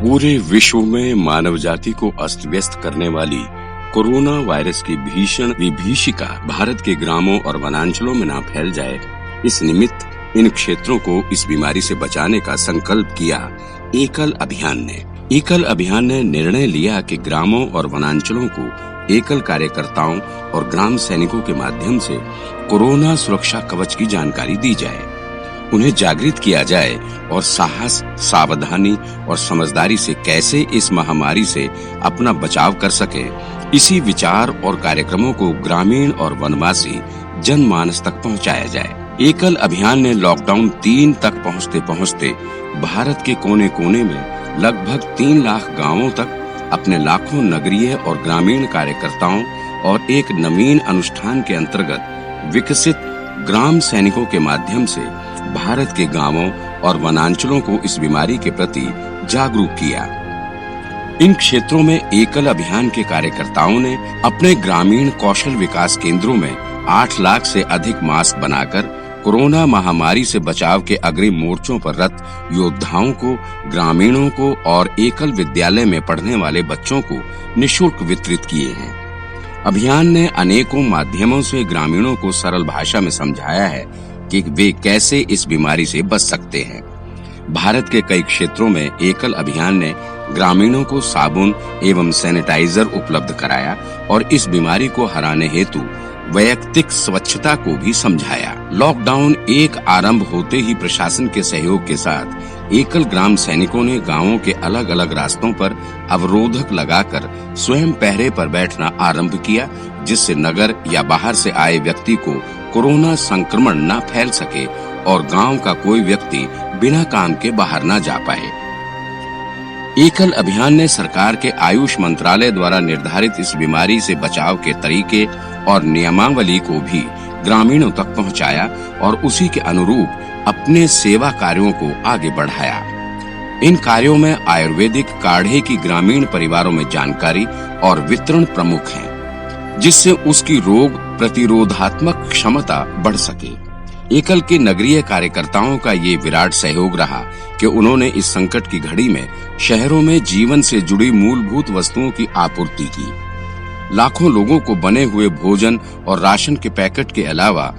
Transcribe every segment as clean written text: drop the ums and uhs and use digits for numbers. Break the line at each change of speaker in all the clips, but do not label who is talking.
पूरे विश्व में मानव जाति को अस्त व्यस्त करने वाली कोरोना वायरस की भीषण विभीषिका भारत के ग्रामों और वनांचलों में न फैल जाए, इस निमित्त इन क्षेत्रों को इस बीमारी से बचाने का संकल्प किया एकल अभियान ने। एकल अभियान ने निर्णय लिया कि ग्रामों और वनांचलों को एकल कार्यकर्ताओं और ग्राम सैनिकों के माध्यम से कोरोना सुरक्षा कवच की जानकारी दी जाए, उन्हें जागृत किया जाए और साहस, सावधानी और समझदारी से कैसे इस महामारी से अपना बचाव कर सके, इसी विचार और कार्यक्रमों को ग्रामीण और वनवासी जनमानस तक पहुंचाया जाए। एकल अभियान ने लॉकडाउन 3 तक पहुंचते भारत के कोने कोने में लगभग 3 लाख गांवों तक अपने लाखों नगरीय और ग्रामीण कार्यकर्ताओं और एक नवीन अनुष्ठान के अंतर्गत विकसित ग्राम सैनिकों के माध्यम से भारत के गांवों और वनांचलों को इस बीमारी के प्रति जागरूक किया। इन क्षेत्रों में एकल अभियान के कार्यकर्ताओं ने अपने ग्रामीण कौशल विकास केंद्रों में 8 लाख से अधिक मास्क बनाकर कोरोना महामारी से बचाव के अग्रिम मोर्चों पर रत योद्धाओं को, ग्रामीणों को और एकल विद्यालय में पढ़ने वाले बच्चों को निःशुल्क वितरित किए हैं। अभियान ने अनेकों माध्यमों से ग्रामीणों को सरल भाषा में समझाया है कि वे कैसे इस बीमारी से बच सकते हैं। भारत के कई क्षेत्रों में एकल अभियान ने ग्रामीणों को साबुन एवं सैनिटाइजर उपलब्ध कराया और इस बीमारी को हराने हेतु वैयक्तिक स्वच्छता को भी समझाया। लॉकडाउन एक आरंभ होते ही प्रशासन के सहयोग के साथ एकल ग्राम सैनिकों ने गांवों के अलग अलग रास्तों पर अवरोधक लगाकर स्वयं पहरे पर बैठना आरंभ किया, जिससे नगर या बाहर से आए व्यक्ति को कोरोना संक्रमण न फैल सके और गांव का कोई व्यक्ति बिना काम के बाहर न जा पाए। एकल अभियान ने सरकार के आयुष मंत्रालय द्वारा निर्धारित इस बीमारी से बचाव के तरीके और नियमावली को भी ग्रामीणों तक पहुंचाया और उसी के अनुरूप अपने सेवा कार्यों को आगे बढ़ाया। इन कार्यों में आयुर्वेदिक काढ़े की ग्रामीण परिवारों में जानकारी और वितरण प्रमुख है, जिससे उसकी रोग प्रतिरोधात्मक क्षमता बढ़ सके। एकल के नगरीय कार्यकर्ताओं का ये विराट सहयोग रहा कि उन्होंने इस संकट की घड़ी में शहरों में जीवन से जुड़ी मूलभूत वस्तुओं की आपूर्ति की। लाखों लोगों को बने हुए भोजन और राशन के पैकेट के अलावा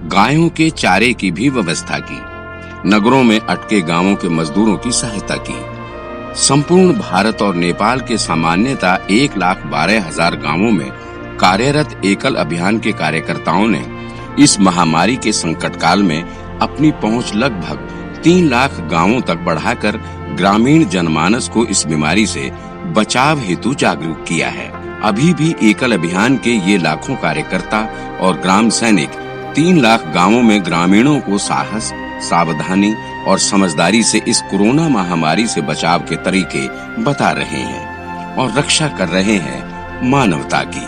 गायों के चारे की भी व्यवस्था की। नगरों में अटके गांवों के मजदूरों की सहायता की। संपूर्ण भारत और नेपाल के सामान्यतः 1,12,000 गांवों में कार्यरत एकल अभियान के कार्यकर्ताओं ने इस महामारी के संकट काल में अपनी पहुंच लगभग 3 लाख गांवों तक बढ़ाकर ग्रामीण जनमानस को इस बीमारी से बचाव हेतु जागरूक किया है। अभी भी एकल अभियान के ये लाखों कार्यकर्ता और ग्राम सैनिक 3 लाख गांवों में ग्रामीणों को साहस, सावधानी और समझदारी से इस कोरोना महामारी से बचाव के तरीके बता रहे हैं और रक्षा कर रहे हैं मानवता की।